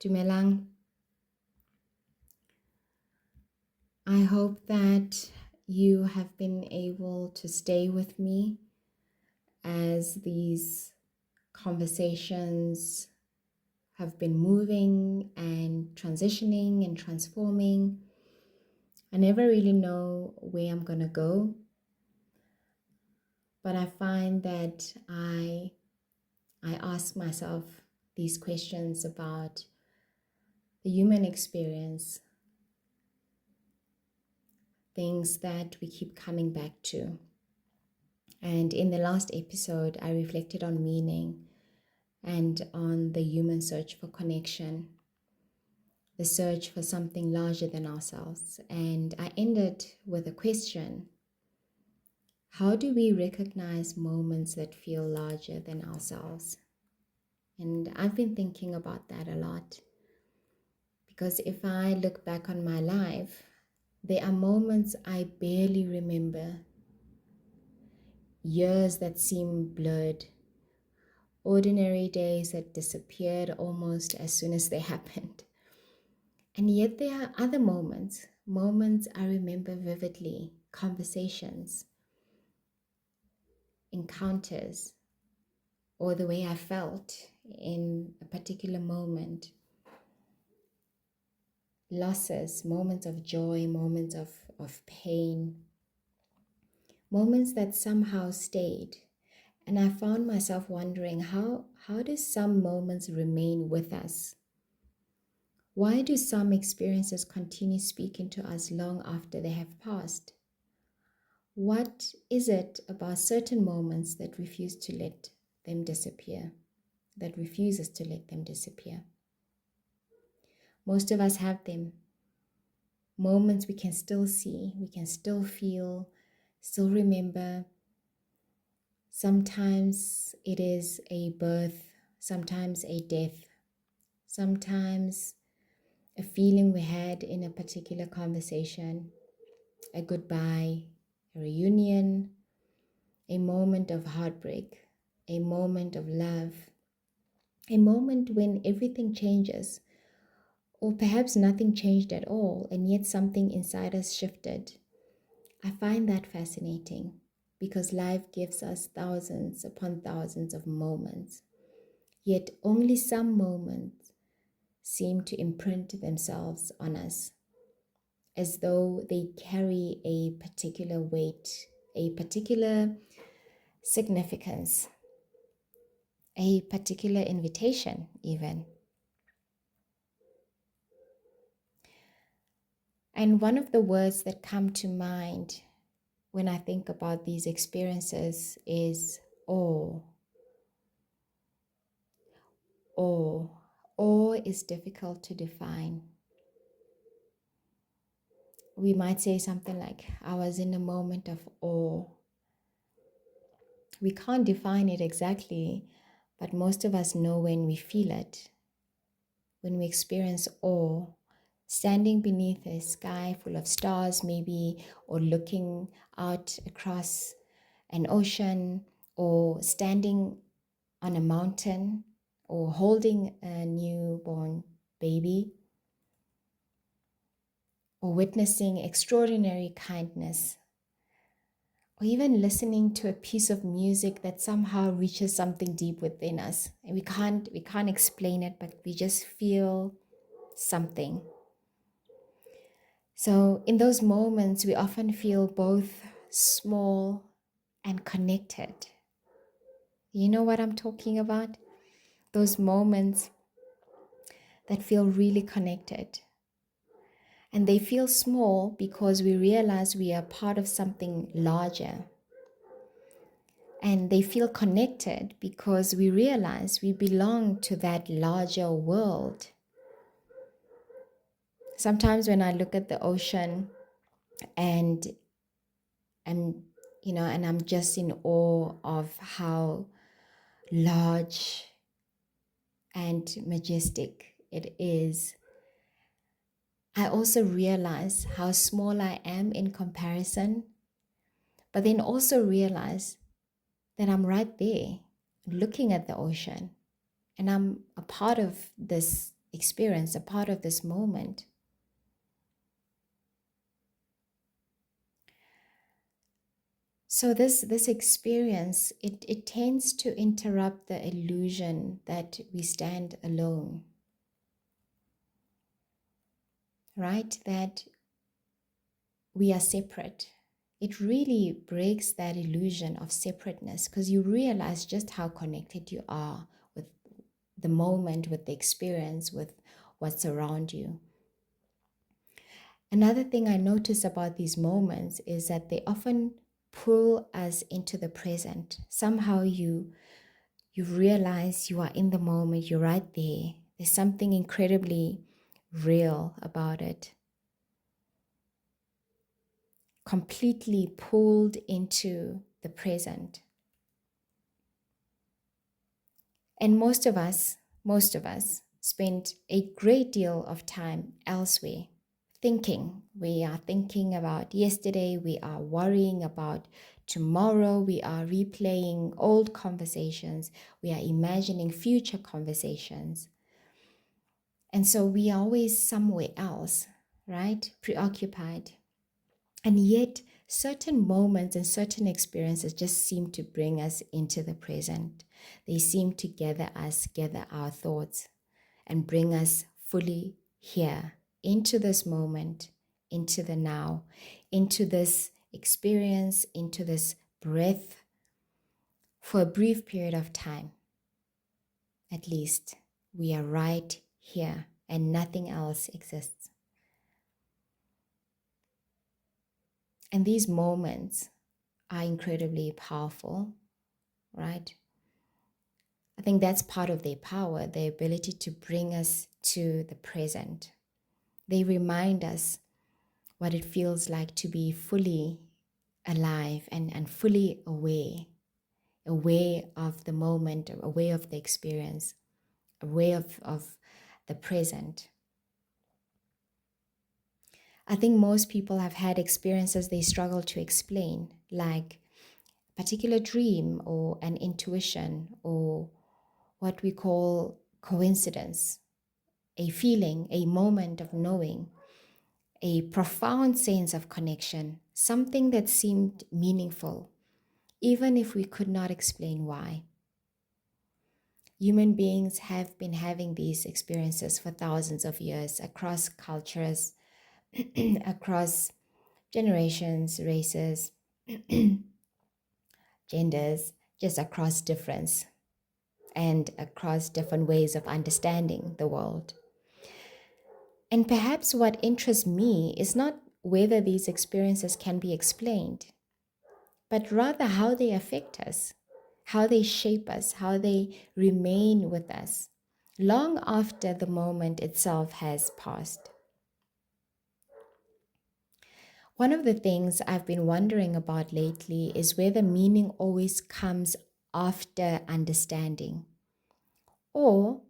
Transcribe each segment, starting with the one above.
Dumelang. I hope that you have been able to stay with me as these conversations have been moving and transitioning and transforming. I never really know where I'm going to go, but I find that I ask myself these questions about the human experience, things that we keep coming back to. And in the last episode, I reflected on meaning and on the human search for connection, the search for something larger than ourselves. And I ended with a question: how do we recognize moments that feel larger than ourselves? And I've been thinking about that a lot, because if I look back on my life, there are moments I barely remember, years that seem blurred, ordinary days that disappeared almost as soon as they happened. And yet there are other moments I remember vividly, conversations, encounters, or the way I felt in a particular moment. Losses, moments of joy, moments of pain, moments that somehow stayed. And I found myself wondering, how do some moments remain with us? Why do some experiences continue speaking to us long after they have passed? What is it about certain moments that refuses to let them disappear? Most of us have them. Moments we can still see, we can still feel, still remember. Sometimes it is a birth, sometimes a death, sometimes a feeling we had in a particular conversation, a goodbye, a reunion, a moment of heartbreak, a moment of love, a moment when everything changes, or perhaps nothing changed at all, and yet something inside us shifted. I find that fascinating, because life gives us thousands upon thousands of moments, yet only some moments seem to imprint themselves on us, as though they carry a particular weight, a particular significance, a particular invitation even. And one of the words that come to mind when I think about these experiences is awe. Awe. Awe is difficult to define. We might say something like, I was in a moment of awe. We can't define it exactly, but most of us know when we feel it, when we experience awe, standing beneath a sky full of stars maybe, or looking out across an ocean, or standing on a mountain, or holding a newborn baby, or witnessing extraordinary kindness, or even listening to a piece of music that somehow reaches something deep within us. And we can't explain it, but we just feel something. So in those moments, we often feel both small and connected. You know what I'm talking about? Those moments that feel really connected. And they feel small because we realize we are part of something larger. And they feel connected because we realize we belong to that larger world. Sometimes when I look at the ocean and I'm just in awe of how large and majestic it is, I also realize how small I am in comparison, but then also realize that I'm right there looking at the ocean, and I'm a part of this experience, a part of this moment. So this experience, it tends to interrupt the illusion that we stand alone, right? That we are separate. It really breaks that illusion of separateness because you realize just how connected you are with the moment, with the experience, with what's around you. Another thing I notice about these moments is that they often pull us into the present. Somehow you realize you are in the moment, you're right there. There's something incredibly real about it. Completely pulled into the present. And most of us spend a great deal of time elsewhere thinking. We are thinking about yesterday, we are worrying about tomorrow, we are replaying old conversations, we are imagining future conversations. And so we are always somewhere else, right? Preoccupied. And yet, certain moments and certain experiences just seem to bring us into the present. They seem to gather us, gather our thoughts, and bring us fully here, into this moment, into the now, into this experience, into this breath for a brief period of time. At least we are right here and nothing else exists. And these moments are incredibly powerful, right? I think that's part of their power, their ability to bring us to the present. They remind us what it feels like to be fully alive and fully aware of the moment, aware of the experience, aware of the present. I think most people have had experiences they struggle to explain, like a particular dream or an intuition or what we call coincidence, a feeling, a moment of knowing, a profound sense of connection, something that seemed meaningful, even if we could not explain why. Human beings have been having these experiences for thousands of years across cultures, across generations, races, genders, just across difference and across different ways of understanding the world. And perhaps what interests me is not whether these experiences can be explained, but rather how they affect us, how they shape us, how they remain with us long after the moment itself has passed. One of the things I've been wondering about lately is whether meaning always comes after understanding, or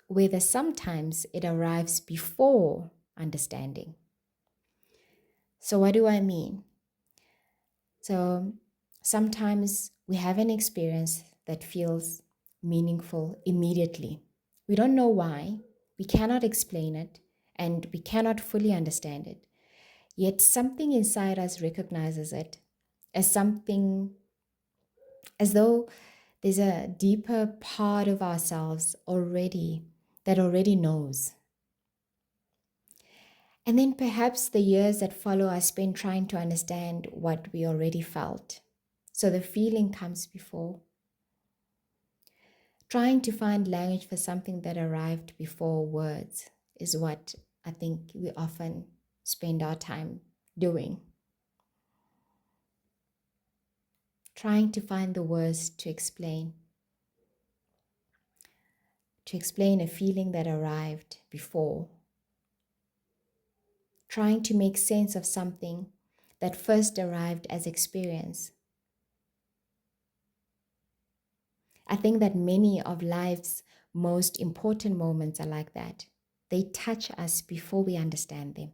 whether sometimes it arrives before understanding. So, what do I mean? So, sometimes we have an experience that feels meaningful immediately. We don't know why, we cannot explain it, and we cannot fully understand it. Yet something inside us recognizes it as something, as though there's a deeper part of ourselves already that already knows. And then perhaps the years that follow are spent trying to understand what we already felt. So the feeling comes before. Trying to find language for something that arrived before words is what I think we often spend our time doing. Trying to find the words to explain a feeling that arrived before. Trying to make sense of something that first arrived as experience. I think that many of life's most important moments are like that. They touch us before we understand them.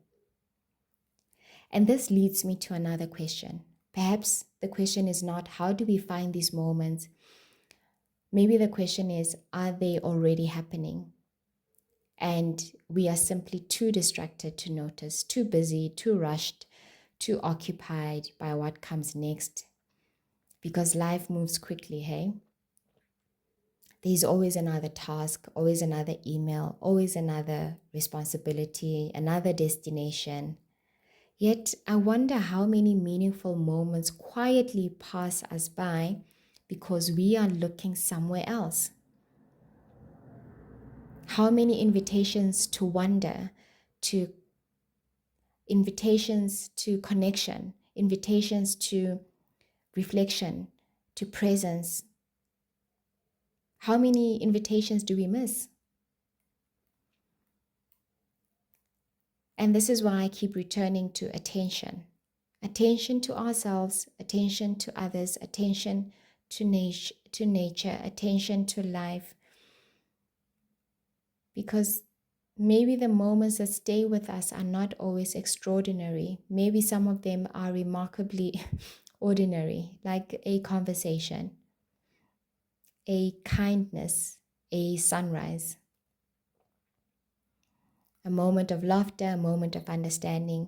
And this leads me to another question. Perhaps the question is not how do we find these moments? Maybe the question is, are they already happening? And we are simply too distracted to notice, too busy, too rushed, too occupied by what comes next. Because life moves quickly, hey? There's always another task, always another email, always another responsibility, another destination. Yet I wonder how many meaningful moments quietly pass us by because we are looking somewhere else. How many invitations to wonder, to invitations to connection, invitations to reflection, to presence. How many invitations do we miss? And this is why I keep returning to attention. Attention to ourselves, attention to others, attention to nature, attention to life. Because maybe the moments that stay with us are not always extraordinary. Maybe some of them are remarkably ordinary, like a conversation, a kindness, a sunrise, a moment of laughter, a moment of understanding,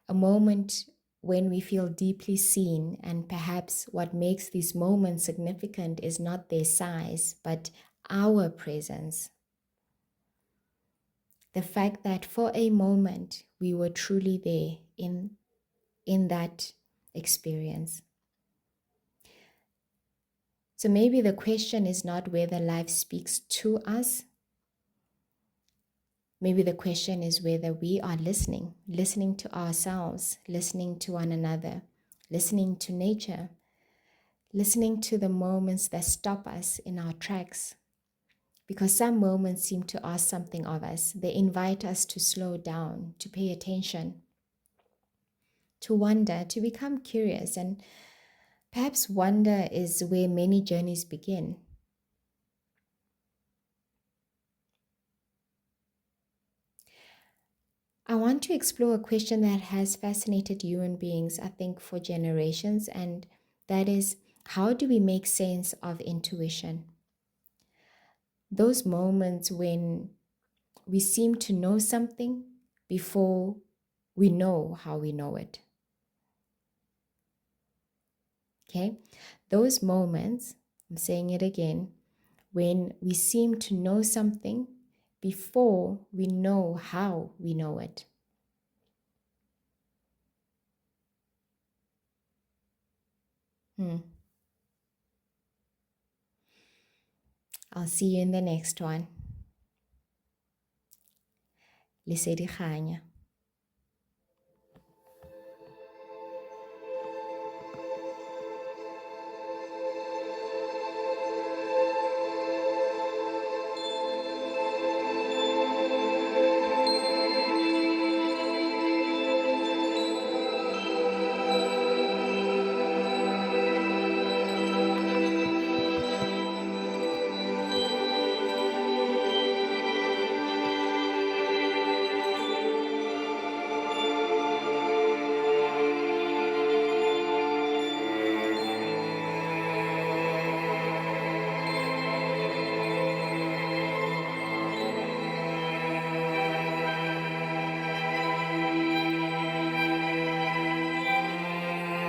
a moment when we feel deeply seen. And perhaps what makes these moments significant is not their size, but our presence. The fact that for a moment we were truly there in that experience. So maybe the question is not whether life speaks to us. Maybe the question is whether we are listening to ourselves, listening to one another, listening to nature, listening to the moments that stop us in our tracks. Because some moments seem to ask something of us. They invite us to slow down, to pay attention, to wonder, to become curious. And perhaps wonder is where many journeys begin. I want to explore a question that has fascinated human beings, I think, for generations, and that is, how do we make sense of intuition? Those moments when we seem to know something before we know how we know it. Okay? Those moments, I'm saying it again, when we seem to know something before we know how we know it. I'll see you in the next one. Lesedi Kganya.